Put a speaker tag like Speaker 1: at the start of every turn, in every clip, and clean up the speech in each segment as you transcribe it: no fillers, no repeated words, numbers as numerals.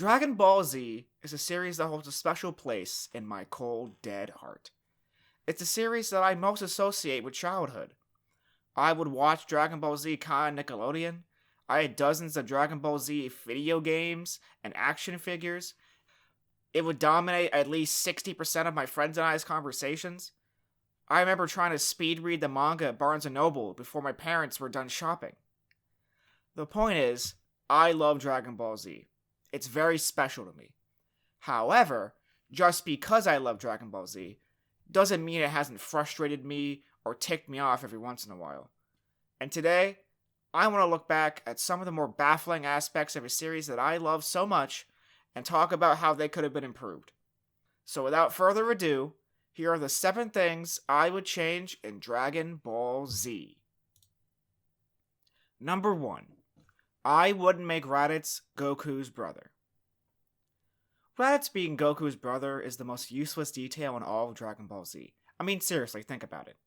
Speaker 1: Dragon Ball Z is a series that holds a special place in my cold, dead heart. It's a series that I most associate with childhood. I would watch Dragon Ball Z on Nickelodeon. I had dozens of Dragon Ball Z video games and action figures. It would dominate at least 60% of my friends and I's conversations. I remember trying to speed read the manga at Barnes & Noble before my parents were done shopping. The point is, I love Dragon Ball Z. It's very special to me. However, just because I love Dragon Ball Z doesn't mean it hasn't frustrated me or ticked me off every once in a while. And today, I want to look back at some of the more baffling aspects of a series that I love so much and talk about how they could have been improved. So without further ado, here are the 7 things I would change in Dragon Ball Z. Number 1. I wouldn't make Raditz Goku's brother. Raditz being Goku's brother is the most useless detail in all of Dragon Ball Z. I mean, seriously, think about it.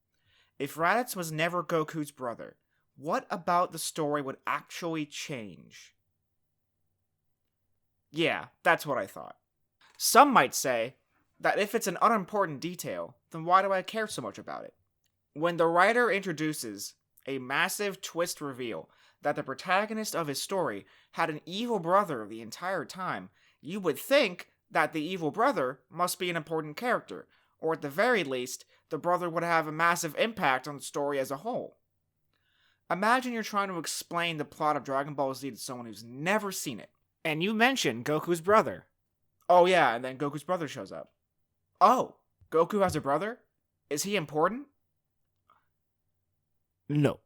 Speaker 1: If Raditz was never Goku's brother, what about the story would actually change? Yeah, that's what I thought. Some might say that if it's an unimportant detail, then why do I care so much about it? When the writer introduces a massive twist reveal that the protagonist of his story had an evil brother the entire time, you would think that the evil brother must be an important character, or at the very least, the brother would have a massive impact on the story as a whole. Imagine you're trying to explain the plot of Dragon Ball Z to someone who's never seen it, and you mention Goku's brother. Oh yeah, and then Goku's brother shows up. Oh, Goku has a brother? Is he important? No.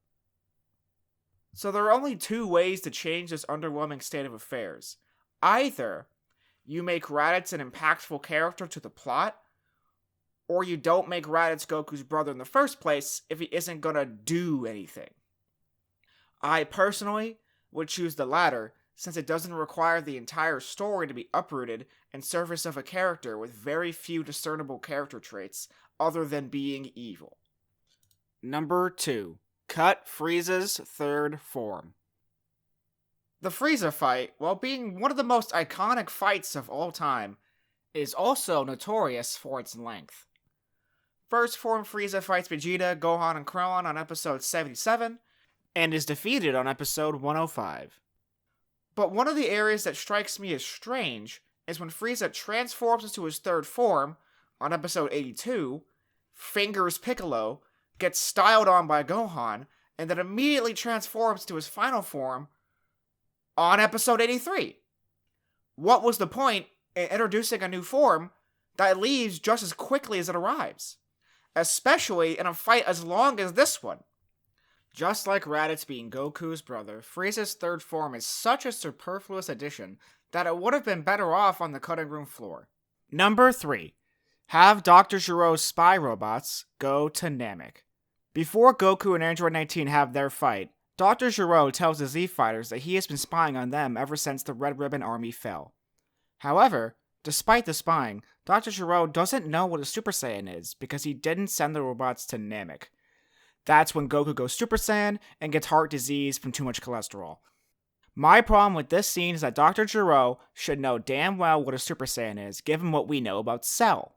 Speaker 1: So there are only 2 ways to change this underwhelming state of affairs. Either you make Raditz an impactful character to the plot, or you don't make Raditz Goku's brother in the first place if he isn't gonna do anything. I personally would choose the latter, since it doesn't require the entire story to be uprooted in service of a character with very few discernible character traits other than being evil. Number 2. Cut Frieza's third form. The Frieza fight, while being one of the most iconic fights of all time, is also notorious for its length. First form Frieza fights Vegeta, Gohan, and Krillin on episode 77, and is defeated on episode 105. But one of the areas that strikes me as strange is when Frieza transforms into his third form, on episode 82, fingers Piccolo, gets styled on by Gohan, and then immediately transforms to his final form on episode 83. What was the point in introducing a new form that leaves just as quickly as it arrives? Especially in a fight as long as this one. Just like Raditz being Goku's brother, Frieza's third form is such a superfluous addition that it would have been better off on the cutting room floor. Number 3. Have Dr. Gero's spy robots go to Namek. Before Goku and Android 19 have their fight, Dr. Gero tells the Z Fighters that he has been spying on them ever since the Red Ribbon Army fell. However, despite the spying, Dr. Gero doesn't know what a Super Saiyan is because he didn't send the robots to Namek. That's when Goku goes Super Saiyan and gets heart disease from too much cholesterol. My problem with this scene is that Dr. Gero should know damn well what a Super Saiyan is, given what we know about Cell.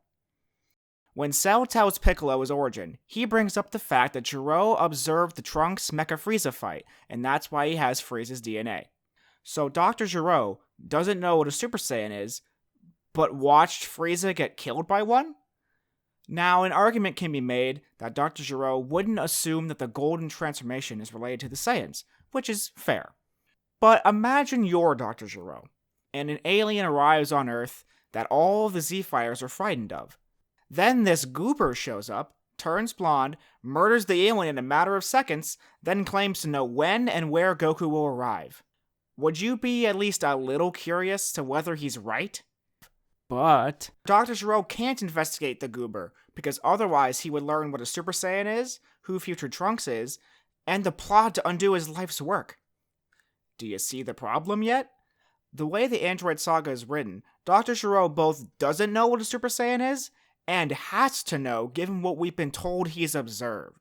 Speaker 1: When Cell tells Piccolo his origin, he brings up the fact that Gero observed the Trunks Mecha Frieza fight, and that's why he has Frieza's DNA. So Dr. Gero doesn't know what a Super Saiyan is, but watched Frieza get killed by one? Now, an argument can be made that Dr. Gero wouldn't assume that the golden transformation is related to the Saiyans, which is fair. But imagine you're Dr. Gero, and an alien arrives on Earth that all of the Z-Fighters are frightened of. Then this goober shows up, turns blonde, murders the alien in a matter of seconds, then claims to know when and where Goku will arrive. Would you be at least a little curious to whether he's right? But Dr. Gero can't investigate the goober, because otherwise he would learn what a Super Saiyan is, who future Trunks is, and the plot to undo his life's work. Do you see the problem yet? The way the Android Saga is written, Dr. Gero both doesn't know what a Super Saiyan is, and has to know given what we've been told he's observed.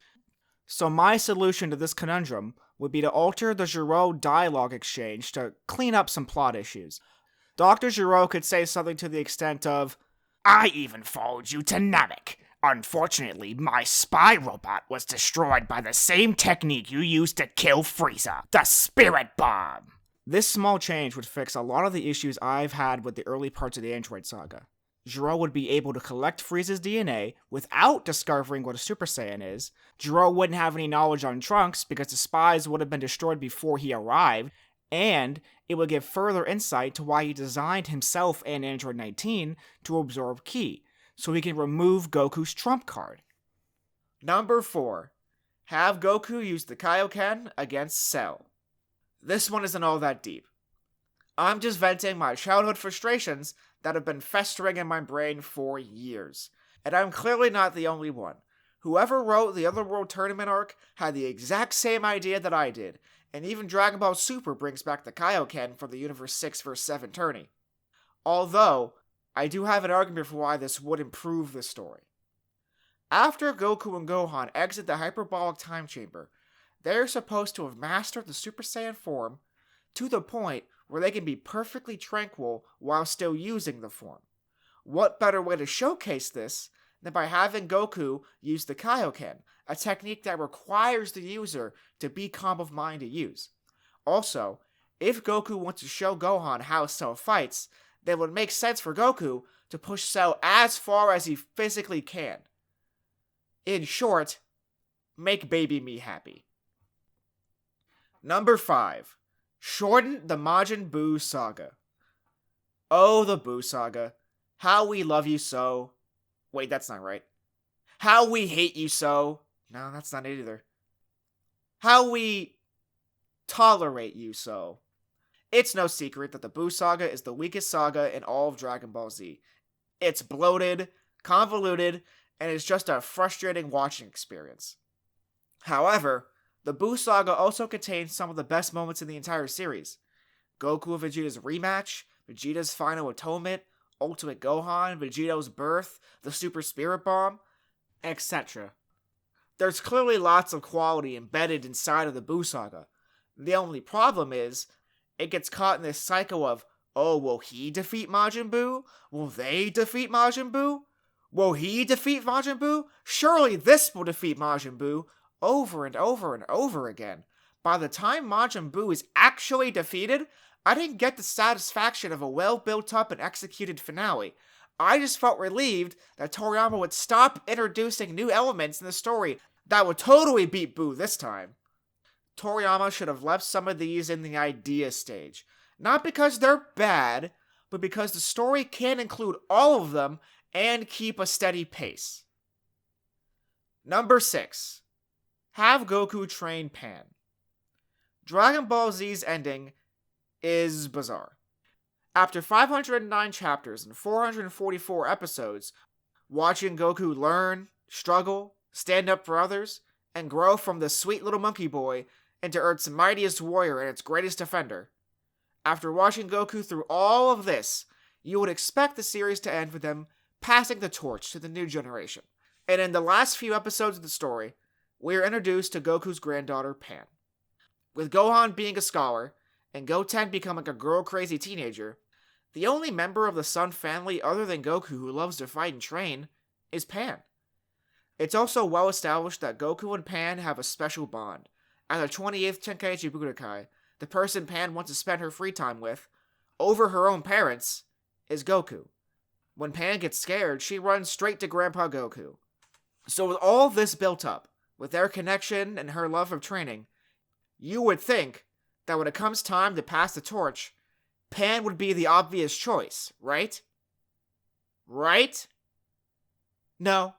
Speaker 1: So my solution to this conundrum would be to alter the Gero dialogue exchange to clean up some plot issues. Dr. Giro could say something to the extent of,
Speaker 2: I even followed you to Namek. Unfortunately, my spy robot was destroyed by the same technique you used to kill Frieza, the Spirit Bomb.
Speaker 1: This small change would fix a lot of the issues I've had with the early parts of the Android saga. Giro would be able to collect Frieza's DNA without discovering what a Super Saiyan is. Giro wouldn't have any knowledge on Trunks because the spies would have been destroyed before he arrived, and it would give further insight to why he designed himself and Android 19 to absorb Ki, so he can remove Goku's trump card. Number 4. Have Goku use the Kaioken against Cell. This one isn't all that deep. I'm just venting my childhood frustrations that have been festering in my brain for years. And I'm clearly not the only one. Whoever wrote the Otherworld Tournament arc had the exact same idea that I did, and even Dragon Ball Super brings back the Kaioken from the Universe 6 vs 7 tourney. Although, I do have an argument for why this would improve the story. After Goku and Gohan exit the hyperbolic time chamber, they're supposed to have mastered the Super Saiyan form to the point where they can be perfectly tranquil while still using the form. What better way to showcase this than by having Goku use the Kaioken, a technique that requires the user to be calm of mind to use. Also, if Goku wants to show Gohan how Cell fights, then it would make sense for Goku to push Cell as far as he physically can. In short, make baby me happy. Number 5. Shorten the Majin Buu Saga. Oh, the Buu Saga. How we love you so. Wait, that's not right. How we hate you so. No, that's not it either. How we tolerate you so. It's no secret that the Buu Saga is the weakest saga in all of Dragon Ball Z. It's bloated, convoluted, and it's just a frustrating watching experience. However, the Buu Saga also contains some of the best moments in the entire series. Goku and Vegeta's rematch, Vegeta's final atonement, Ultimate Gohan, Vegeto's birth, the Super Spirit Bomb, etc. There's clearly lots of quality embedded inside of the Buu Saga. The only problem is, it gets caught in this cycle of, oh, will he defeat Majin Buu? Will they defeat Majin Buu? Will he defeat Majin Buu? Surely this will defeat Majin Buu. Over and over and over again. By the time Majin Buu is actually defeated, I didn't get the satisfaction of a well-built-up and executed finale. I just felt relieved that Toriyama would stop introducing new elements in the story that would totally beat Buu this time. Toriyama should have left some of these in the idea stage. Not because they're bad, but because the story can include all of them and keep a steady pace. Number 6. Have Goku train Pan. Dragon Ball Z's ending is bizarre. After 509 chapters and 444 episodes, watching Goku learn, struggle, stand up for others, and grow from the sweet little monkey boy into Earth's mightiest warrior and its greatest defender. After watching Goku through all of this, you would expect the series to end with him passing the torch to the new generation. And in the last few episodes of the story, we are introduced to Goku's granddaughter, Pan. With Gohan being a scholar, and Goten becoming a girl-crazy teenager, the only member of the Sun family other than Goku who loves to fight and train is Pan. It's also well established that Goku and Pan have a special bond. At the 28th Tenkaichi Budokai, the person Pan wants to spend her free time with, over her own parents, is Goku. When Pan gets scared, she runs straight to Grandpa Goku. So with all this built up, with their connection and her love of training, you would think that when it comes time to pass the torch, Pan would be the obvious choice, right? Right? No.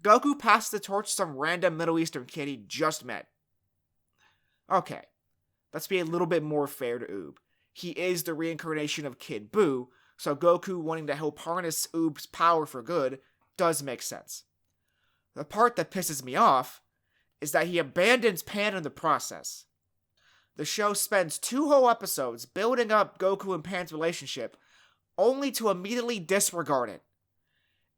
Speaker 1: Goku passed the torch to some random Middle Eastern kid he just met. Okay, let's be a little bit more fair to Oob. He is the reincarnation of Kid Buu, so Goku wanting to help harness Oob's power for good does make sense. The part that pisses me off is that he abandons Pan in the process. The show spends 2 whole episodes building up Goku and Pan's relationship, only to immediately disregard it.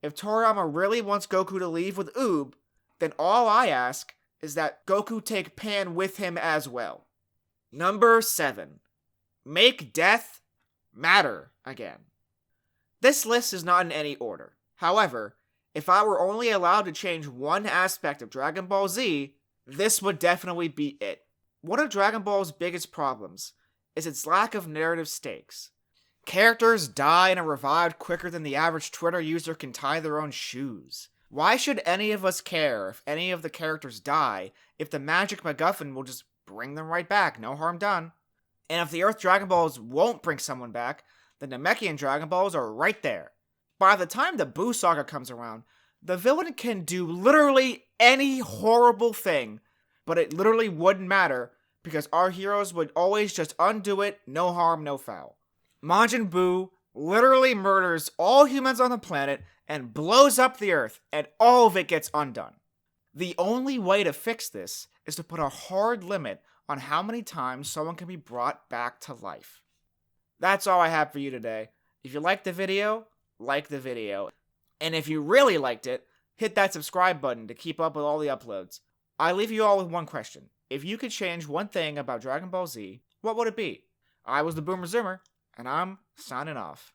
Speaker 1: If Toriyama really wants Goku to leave with Oob, then all I ask is that Goku take Pan with him as well. Number 7. Make death matter. again. This list is not in any order. However, if I were only allowed to change one aspect of Dragon Ball Z, this would definitely be it. One of Dragon Ball's biggest problems is its lack of narrative stakes. Characters die and are revived quicker than the average Twitter user can tie their own shoes. Why should any of us care if any of the characters die if the magic MacGuffin will just bring them right back, no harm done? And if the Earth Dragon Balls won't bring someone back, the Namekian Dragon Balls are right there. By the time the Buu Saga comes around, the villain can do literally any horrible thing, but it literally wouldn't matter because our heroes would always just undo it, no harm, no foul. Majin Buu literally murders all humans on the planet and blows up the Earth, and all of it gets undone. The only way to fix this is to put a hard limit on how many times someone can be brought back to life. That's all I have for you today. If you liked the video, like the video. And if you really liked it, hit that subscribe button to keep up with all the uploads. I leave you all with one question. If you could change one thing about Dragon Ball Z, what would it be? I was the Boomer Zoomer, and I'm signing off.